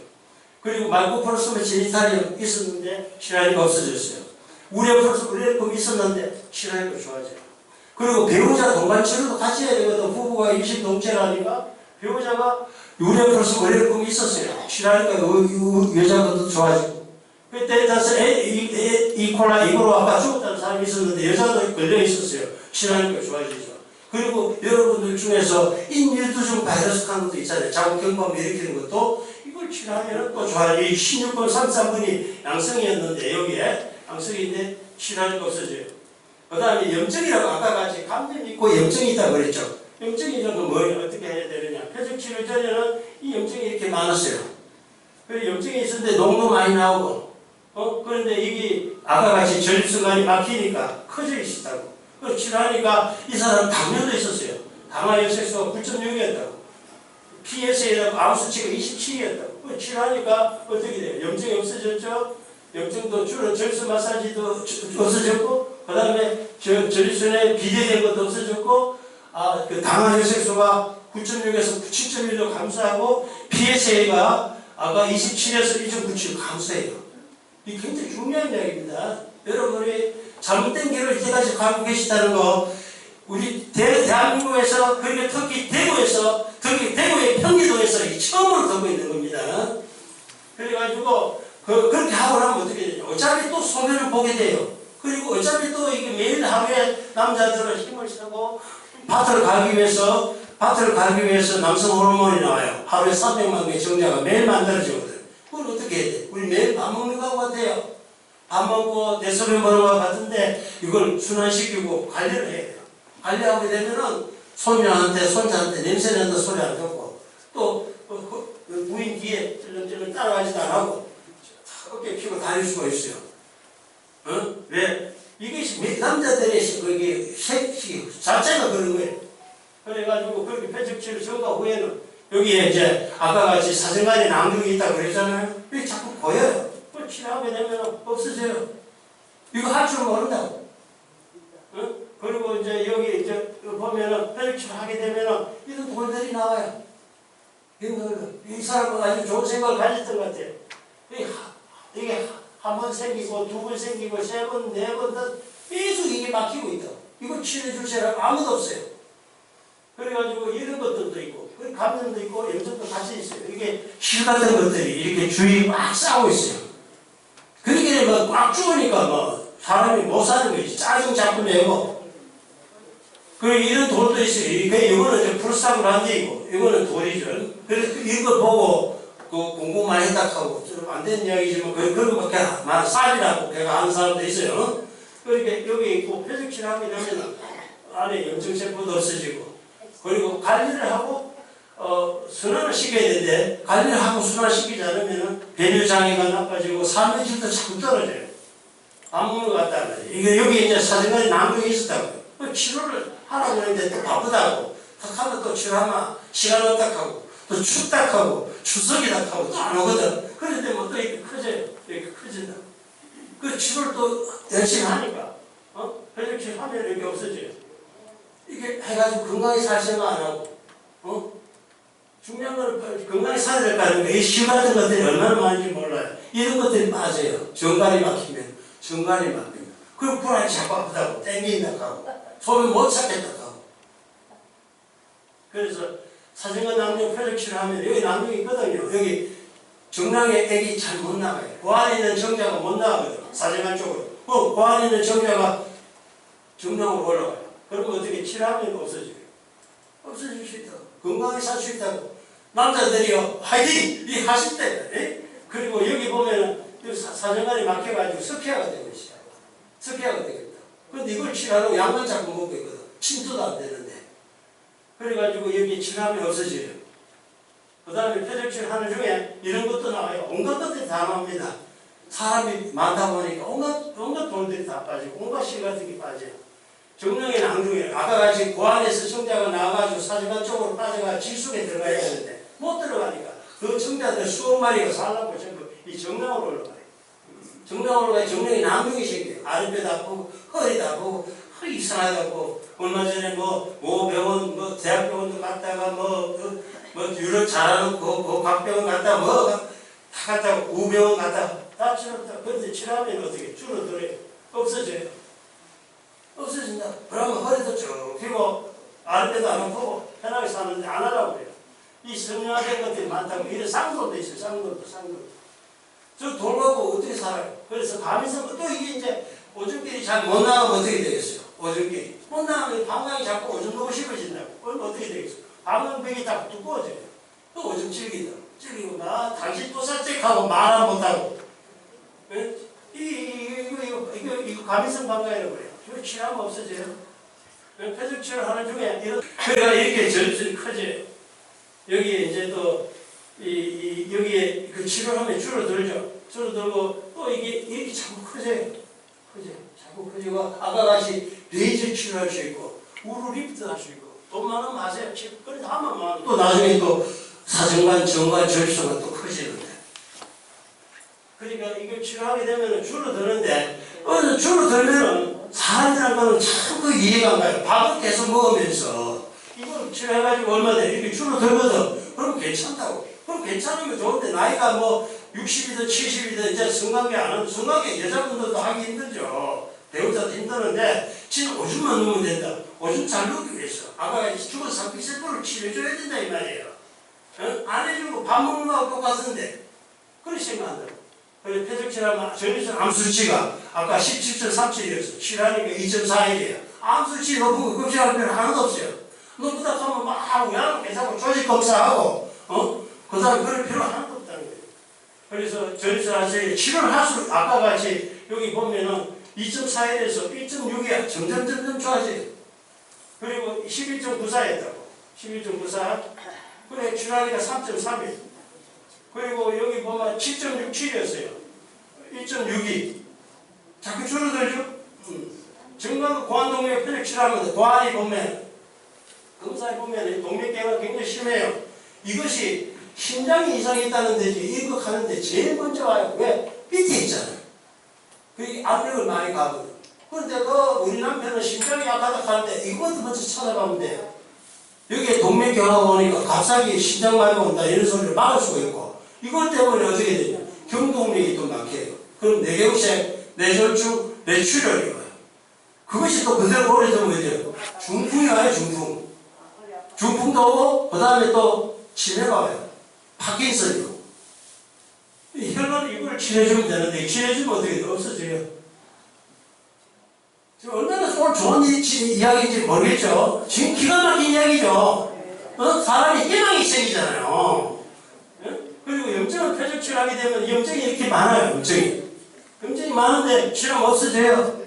그리고 말코프로스면 제니탈이 있었는데 실하니까 없어졌어요. 우레프로스면 있었는데 실하니까 좋아져요. 그리고 배우자 동반치료도 같이 해야 되거든. 부부가 일심동체라니까 배우자가 우레프로스 원래꿈이 있었어요. 실하니까 여자분도 좋아지고. 그때 따라서 이콜라 이거로 아까 죽었다는 사람이 있었는데 여자도 걸려 있었어요. 실하니까 좋아지죠. 그리고 여러분들 중에서 인유두증 바이러스 같은 것도 있잖아요. 자국 경부암 일으키는 것도 이걸 치료하면 또 좋아요. 이 16번 33번이 양성이었는데 여기에 양성인데 치료하니까 없어져요. 그 다음에 염증이라고 아까 같이 감염이 있고 염증이 있다고 그랬죠. 염증이 있는 뭘 어떻게 해야 되느냐. 폐적 치료 전에는 이 염증이 이렇게 많았어요. 그리고 염증이 있었는데 농도 많이 나오고 그런데 이게 아까 같이 전립선관이 막히니까 커져 있었다고. 그래서 치료하니까 이 사람 당뇨도 있었어요. 당화혈색소가 9.6이었다고. PSA라고 아무 수치가 27이었다고. 치료하니까 어떻게 돼요? 염증이 없어졌죠. 염증도 줄어 절수 마사지도 없어졌고, 그 다음에 전립선에 비대된 것도 없어졌고, 그 당화혈색소가 9.6에서 7.1로 감소하고, PSA가 아까 27에서 1.97 감소해요. 이게 굉장히 중요한 이야기입니다. 여러분이 잘못된 길을 이때까지 가고 계시다는 거, 우리 대한민국에서, 그리고 특히 대구에서, 특히 대구의 평리동에서 처음으로 듣고 있는 겁니다. 그래가지고, 그렇게 하고 나면 어떻게 되냐. 어차피 또 소변을 보게 돼요. 그리고 어차피 또 이게 매일 하루에 남자들은 힘을 쓰고, 밭을 갈기 위해서 남성 호르몬이 나와요. 하루에 300만 개의 정자가 매일 만들어지거든. 그걸 어떻게 해야 돼? 우리 매일 밥 먹는 것 같아요. 밥 먹고 내 소변 보는 것 같은데 이걸 순환시키고 관리를 해야 돼요. 관리하게 되면은 손자한테 냄새 난다 소리 안 듣고 또 부인 뒤에 찔렁찔렁 따라가지도 안 하고 어깨 피고 다닐 수가 있어요. 왜? 이게 남자들의 그게 색이 자체가 그런 거예요. 그래가지고 그렇게 폐적치료 전과 후에는 여기에 이제 아까 같이 사생간에 낭독이 있다고 그랬잖아요. 이게 자꾸 보여요. 그걸 치료하게 되면 없어져요. 이거 할 줄 모른다고. 그리고 이제 여기 이제 보면은 폐적치료 하게 되면은 이런 돌들이 나와요. 이 사람은 아주 좋은 생각을 가졌던 것 같아요. 이게 한 번 생기고 두 번 생기고 세 번, 네 번 계속 이게 막히고 있다. 이거 치료해줄 사람 아무도 없어요. 그래가지고 이런 것들도 있고 감염도 있고 염증도 같이 있어요. 이게 실 같은 것들이 이렇게 주위에 막 싸우고 있어요. 그렇게 막 죽으니까 사람이 못 사는 거지. 짜증 자꾸 내고. 그리고 이런 돌도 있어요. 이거는 프로스타그란디이고 이거는 돌이죠. 그래서 이거 보고 공부만 해닥하고 좀 안 되는 이야기지만 그런 거 걔 쌀이라고 걔가 하는 사람도 있어요. 그러니까 여기 있고 폐적치료 하게 되면 안에 염증세포도 없어지고 그리고 관리를 하고 순환을 시켜야 되는데 관리를 하고 순환시키지 않으면 배뇨장애가 나빠지고 삶의 질도 자꾸 떨어져요. 안 먹는 것 같다는 거죠. 이게 여기 이제 사생활이 남용이 있었다고요. 치료를 하라고 하는데 또 바쁘다고 탁 하면 또 치료하면 시간 없다 하고 또 춥다 하고 추석이다 하고 또 안 오거든. 그런데 뭐 또 이렇게 커져요. 이렇게 커진다. 그 치료를 또 열심히 하니까 폐적치료 하면 이렇게 없어져요. 이게 해가지고 건강히 살 생각 안 하고 중요한 건 건강히 살아야 될 거 아닙니까? 이 실 같은 것들이 얼마나 많은지 몰라요. 이런 것들이 빠져요. 정관이 막히면 그럼 불안이 자꾸 아프다고 땡긴다고 하고 소변 못 찾겠다고 하고 그래서 사생활 낭령 폐적치료 하면 여기 낭령이 있거든요. 여기 정랑에 액이 잘 못 나가요. 그 안에 있는 정자가 못 나가거든요. 사생활 쪽으로. 그 안에 있는 정자가 정랑으로 올라가요. 그러면 어떻게 치료하면 없어져요. 없어질 수 있다고. 건강하게 살 수 있다고. 남자들이요. 화이팅! 이 하실 때. 그리고 여기 보면은 사생활이 막혀가지고 석회화가 되고 있어요. 석회화가 되겠다. 그런데 이걸 치료하려고 약만 자꾸 먹고 있거든. 침투도 안 되는데. 그래가지고 여기 치료하면 없어져요. 그 다음에 폐적치료 하는 중에 이런 것도 나와요. 온갖 것들이 다 나옵니다. 사람이 많다 보니까 온갖 돌들이 다 빠지고 온갖 실 같은 게 빠져요. 정령의 낭중에 아까 같이 고안에서 청자가 나와가지고 사생활 쪽으로 빠져가 질속에 들어가야 되는데 못 들어가니까 그 청자들 수억 마리가 살라고 전부 이 정령으로 올라가요. 정령으로 가야 정령이 낭중이 생겨요. 아랫배도 아프고 허리도 아프고 허리 이상하다고 얼마 전에 병원 대학병원도 갔다가 유럽 잘하는 그 각병원 갔다가 다 갔다가 우병원 갔다가 다 치료했다. 그런데 치료하면 어떻게 줄어들어요? 없어져요. 없어진다. 그러면 허리도 쭉 펴고 아랫배도 안 아프고 편하게 사는데 안 하라고 그래요. 이 성형화된 것들이 많다고. 이런 쌍돌도 있어요. 쌍돌도. 저 돌하고 어떻게 살아요? 그래서 가면서 또 이게 이제 오줌길이 잘 못 나가면 어떻게 되겠어요? 오줌길이 못 나가면 방광이 자꾸 오줌 씹어진다고. 그럼 어떻게 되겠어요? 방광벽이 자꾸 두꺼워져요. 또 오줌 찔기고 막 당신 또 살짝하고 말 안 못하고. 이거 가면성 방광이라고 그래요. 이거 치료하면 없어져요. 폐적 치료를 하는 중에 그러니까 이렇게 점점 커져요. 여기에 이제 또 여기에 그 치료하면 줄어들고 또 이게 이렇게 자꾸 커져요. 자꾸 커지고 아까 같이 레이저 치료할 수 있고 우루 리프트 할 수 있고 돈 많으면 하세요. 그래서 하면 또 나중에 또 사정관, 정관, 절수가 또 커지는데. 그러니까 이걸 치료하게 되면 줄어드는데 줄어들면은 사람이라는 거는 참 그 이해가 안 가요. 밥을 계속 먹으면서 이걸 치료해가지고 얼마 돼 이렇게 줄어들거든. 그럼 괜찮다고. 그럼 괜찮으면 좋은데 나이가 뭐 60이든 70이든 이제 성관계 안 하는 성관계 여자분들도 하기 힘들죠. 배우자도 힘드는데 지금 오줌만 넣으면 된다. 오줌 잘 넣기 위해서 아까 죽은 상피세포를 치료해줘야 된다 이 말이에요. 안 해주고 밥 먹는 거하고 똑같은데 그렇게 생각한다고. 그래서 폐적치료하면 전립선 암수치가 아까 17.37이었어. 치료하니까 2.41이에요. 암수치 높은 거 걱정할 필요 하나도 없어요. 높다 하면 막 우양 괜찮고 조직 검사하고 그 다음에 그럴 필요 하나도 없다는 거예요. 그래서 전립선 암수치 치료를 할수록 아까 같이 여기 보면은 2.41에서 1.6이야. 점점 좋아져요. 그리고 11.94였다고. 11.94. 그래 치료하니까 3.3이에요. 그리고 여기 보면 7.67이었어요. 1.62. 자꾸 줄어들죠? 정말 고환동맥 폐적 치료하면 고환이 보면 검사에 보면 동맥경화가 굉장히 심해요. 이것이 심장이 이상이 있다는 데지 이거 하는데 제일 먼저 와요. 왜? 밑에 있잖아요. 그게 압력을 많이 가거든. 그런데 우리 남편은 심장이 약하다 하는데 이것도 먼저 찾아가면 돼요. 여기에 동맥경화가 오니까 갑자기 심장마비가 온다 이런 소리를 막을 수가 있고 이것 때문에 어떻게 되냐? 경동맥이 또 막혀요. 그럼 뇌경색, 뇌졸중, 뇌출혈이 와요. 그것이 또 그대로 오래되면 뭐죠? 중풍이 와요, 중풍. 중풍도 오고, 그 다음에 또 치매가 와요. 파킨슨이고. 혈관 이걸 치료해주면 되는데, 치료해주면 어떻게 돼? 없어져요. 지금 얼마나 좋은 이야기인지 모르겠죠? 지금 기가 막힌 이야기죠? 사람이 희망이 생기잖아요. 그리고 염증을 폐적 치료하게 되면 염증이 이렇게 많아요. 염증이 많은데 치료하면 없어져요.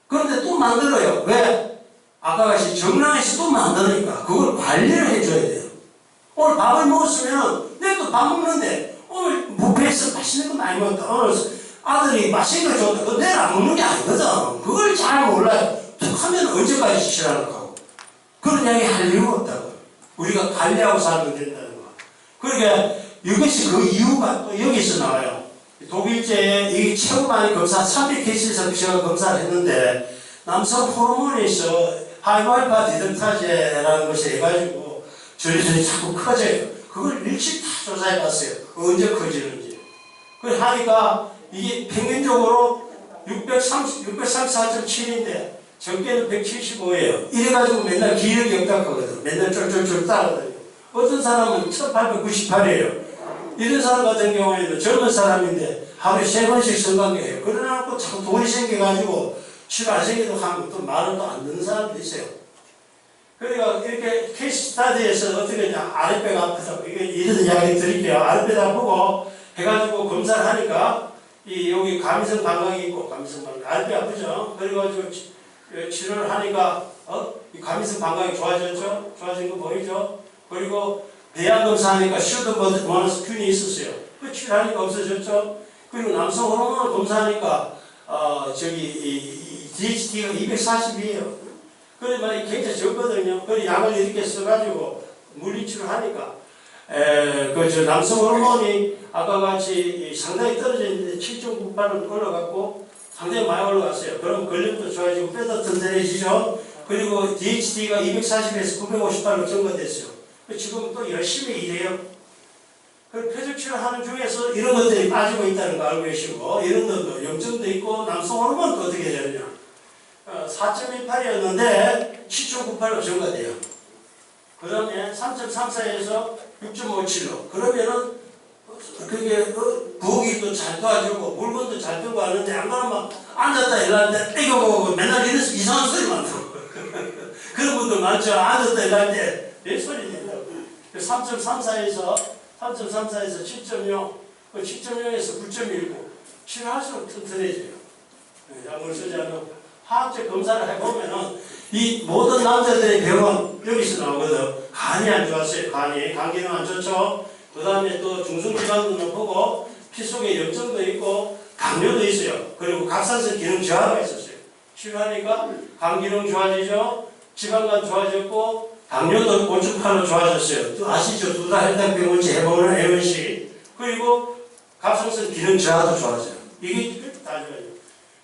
그런데 또 만들어요. 왜? 아까 같이 정랑에서 또 만드니까 그걸 관리를 해줘야 돼요. 오늘 밥을 먹었으면 내가 밥 먹는데 오늘 뷔페에서 맛있는 거 많이 먹었다. 오늘 아들이 맛있는 거 줬다. 그거 내일 안 먹는 게 아니거든. 그걸 잘 몰라요. 하면 언제까지 치료하려고 하고. 그런 이야기 할 이유가 없다고. 우리가 관리하고 살면 된다는 거. 그러니까 이것이 그 이유가 또 여기서 나와요. 독일제에 이게 최고 많이 검사, 300케이스에서 제가 검사를 했는데 남성 호르몬에서 하이발파 디덕타제라는 것이 해가지고 전립선이 자꾸 커져요. 그걸 일찍 다 조사해 봤어요. 언제 커지는지. 그래 하니까 이게 평균적으로 634.7인데 적게는 175예요. 이래가지고 맨날 기력이 없다거든. 맨날 쫄쫄쫄 따라다녀요. 어떤 사람은 1898이에요. 이런 사람 같은 경우에는 젊은 사람인데 하루에 3번씩 성관계해요. 그러나고 자꾸 돈이 생겨가지고 치료 안 생겨도 하면 또 말을 또 안 듣는 사람도 있어요. 그러니까 이렇게 케이스 스타디에서 어떻게 했냐. 아랫배가 아프다고. 이런 이야기 드릴게요. 아랫배도 아프고 해가지고 검사를 하니까 여기 가미성 방광이 있고 가미성 방광. 아랫배 아프죠. 그래가지고 치료를 하니까 이 가미성 방광이 좋아졌죠. 좋아진 거 보이죠. 그리고 배양 검사하니까 슈더모너스균이 있었어요. 그 치료하니까 없어졌죠. 그리고 남성 호르몬을 검사하니까 DHT가 240이에요. 그래 말이 굉장히 적거든요. 그래 약을 이렇게 써가지고 물리치료 하니까 남성 호르몬이 아까 같이 상당히 떨어져 있는데 7.98은 올라갔고 상당히 많이 올라갔어요. 그럼 근력도 좋아지고 뼈도 튼튼해지죠. 그리고 DHT가 240에서 958로 증가됐어요. 지금 또 열심히 일해요. 그 표적치료 하는 중에서 이런 것들이 빠지고 있다는 거 알고 계시고, 이런 것도 염증도 있고, 남성 호르몬도 어떻게 되느냐. 4.18이었는데 7.98로 증가돼요. 그 다음에 3.34에서 6.57로. 그러면은 그게 부엌이 또 잘 도와주고 물건도 잘 들고 하는데 안 그러면 앉았다 일어났는데 애교 보고 맨날 이래서 이상한 소리만 들어. 그런 분들 많죠. 앉았다 일어났는데 내 소리 내냐고. 3.34에서 7.0, 7.0에서 9.19. 치료할수록 튼튼해져요. 약물 쓰지 않는 화학적 검사를 해보면은 이 모든 남자들의 병은 여기서 나오거든. 간이 안 좋았어요. 간 기능 안 좋죠. 그 다음에 또 중성지방도 높고 피 속에 염증도 있고 당뇨도 있어요. 그리고 갑상선 기능 저하가 있었어요. 치료하니까 간 기능 좋아지죠. 지방간 좋아졌고 당뇨도 5.8로 좋아졌어요. 또 아시죠? 2달 혈당병원치 해보는 A1C. 그리고 갑상선 기능 저하도 좋아져요. 이게 다 좋아져요.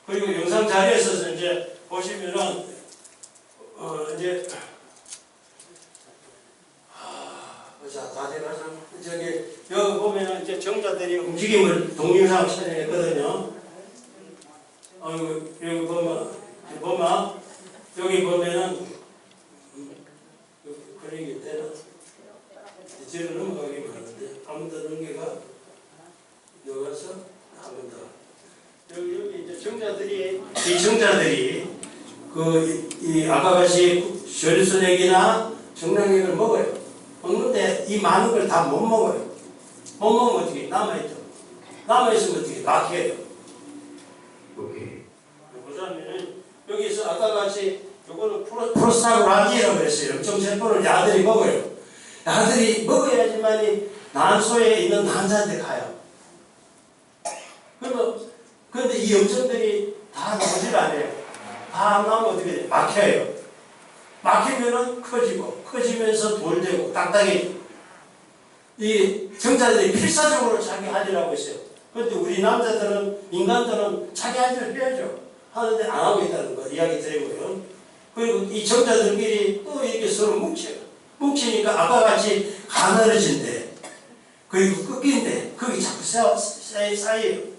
그리고 영상 자료에서 이제 보시면은 이제 자, 다들 가서 저기 여기 보면은 이제 정자들이 움직임을 동영상 촬영했거든요. 여기 보면 여기 보면은 그림이 되나? 뒤로 넘어가기만 하는데 한 번 더 넘겨가 여기 가서 한 번 더 여기 이제 정자들이 이 정자들이 이 아까 같이 혈순액이나 정량액을 먹어요. 먹는데 이 많은 걸 다 못 먹어요. 못 먹으면 어떻게 남아있죠. 남아있으면 어떻게 막혀요. 보자면 여기서 아까 같이 요거는 프로스타글란딘이라고 그랬어요. 염증세포를 야들이 먹어요. 야들이 먹어야지만이 난소에 있는 난자한테 가요. 그런데 이 염증들이 다 나오질 않아요. 다 안 나오면 어떻게 돼요? 막혀요. 막히면은 커지면서 돌되고 딱딱해지고. 이 정자들이 필사적으로 자기 할 일 하고 있어요. 그런데 우리 남자들은, 인간들은 자기 할 일을 해야죠. 하는데 안 하고 있다는 거 이야기 드리고요. 그리고 이 정자들끼리 또 이렇게 서로 뭉쳐요. 뭉치니까 아까 같이 가늘어진대. 그리고 꺾인대. 거기 자꾸 쌓여요.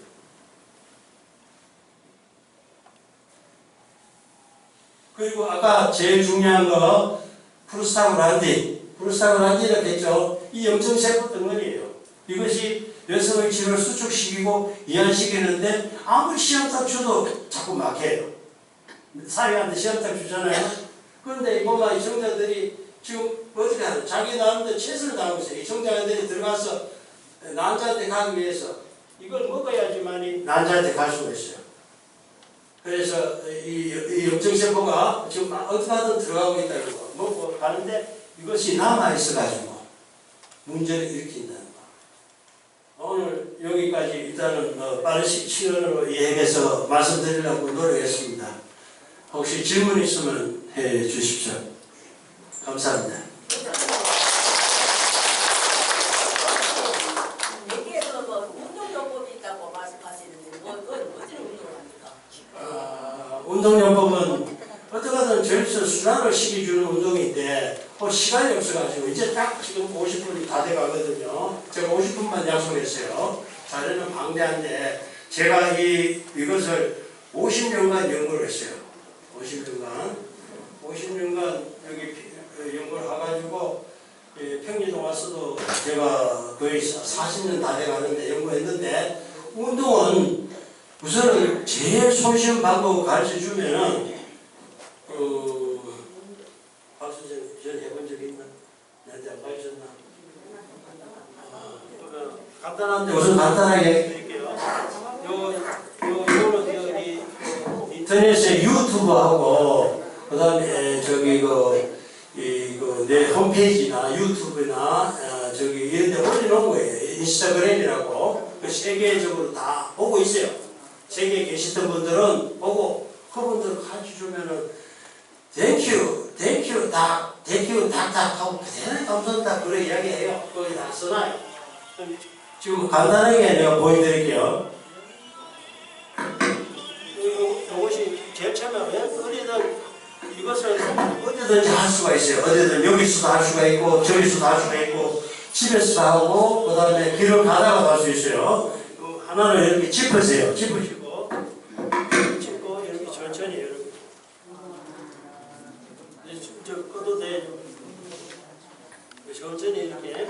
그리고 아까 제일 중요한 거 프로스타글란딘이라고 했죠. 이 염증세포 덩어리예요. 이것이 여성의 질을 수축시키고 이완시키는데 아무리 시험탑 줘도 자꾸 막혀요. 사회한테 시험탑 주잖아요. 그런데 이 보면 이 정자들이 지금 어떻게 하는 자기 나름대로 최선을 다하고 있어요. 이 정자들이 들어가서 난자한테 가기 위해서 이걸 먹어야지만이 난자한테 갈 수가 있어요. 그래서 이 염증세포가 지금 어떻게 하든 들어가고 있다는 거 먹고 가는데 이것이 남아있어가지고 문제를 일으킨다는 거. 오늘 여기까지 일단은 빠른 시간으로 이해해서 말씀드리려고 노력했습니다. 혹시 질문 있으면 해 주십시오. 감사합니다. 여기에서 운동요법이 있다고 말씀하시는데 어떤 운동을 합니까? 운동요법은 어떻게든 저희서 순환을 시켜주는 운동인데 시간이 없어가지고 이제 딱 지금 50분이 다 돼가거든요. 제가 50분만 약속했어요. 자료는 방대한데 제가 이것을 50년간 연구를 했어요. 50년간 여기 연구를 해가지고 평리동 와서도 제가 거의 40년 다 돼가는데 연구했는데 운동은 우선은 제일 손쉬운 방법을 가르쳐주면은 박수전 해본 적 있나? 나한테 안 가르쳤나? 간단한데 우선 간단하게 해드릴게요. 요거는 인터넷에 유튜브하고 그 다음에 저기 내 홈페이지나 유튜브나 저기 이런 데 올려놓은 거예요. 인스타그램이라고 세계적으로 다 보고 있어요. 세계에 계시던 분들은 보고 그분들 가르쳐주면은 땡큐 닥 하고 대단히 감사합니다. 그런 이야기해요. 거기 다 써놔요. 지금 간단하게 내가 보여드릴게요. 이것이 제일 처음에 어디든 이것을 어디든지 할 수가 있어요. 어디든 여기서도 할 수가 있고 저기서도 할 수가 있고 집에서도 하고 그 다음에 길을 가다가도 할 수 있어요. 하나를 이렇게 짚으세요. 짚으시고 이렇게 천천히 이렇게 저 꺼도 돼. 천천히 이렇게